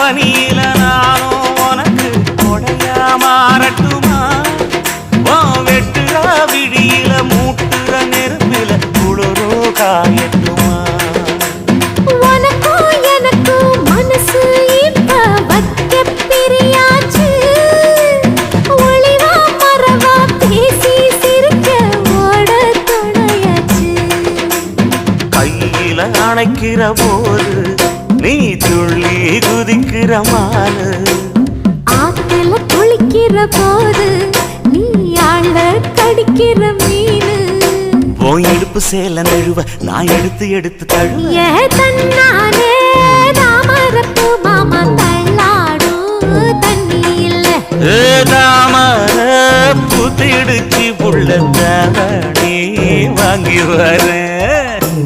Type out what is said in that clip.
பனியில நானும் உனக்கு கொடையா மாறட்டுமா வெட்டுற விழியில மூட்டுற நெருப்பில குளிரோ காயட்டுமா உனக்கும் எனக்கும் மனசு இப்ப வைக்க பிரியாச்சு ஒளிவா மறவா பேசி சிரிக்க ஓட துணையாச்சு கையில அணைக்கிற போது நீ துள்ளி குதிக்கிற மானு ஆத்துல குளிக்கிற போது நீ ஆள கடிக்கிற மீனு போய் எடுப்பு சேல நழுவ நான் எடுத்து எடுத்து தழுவ ஏ தன்னானே தாமரப்பு மாமா தள்ளாடும் தண்ணி இல்ல தாமர புத்திடுச்சு புள்ள தானே வாங்கி வரேன்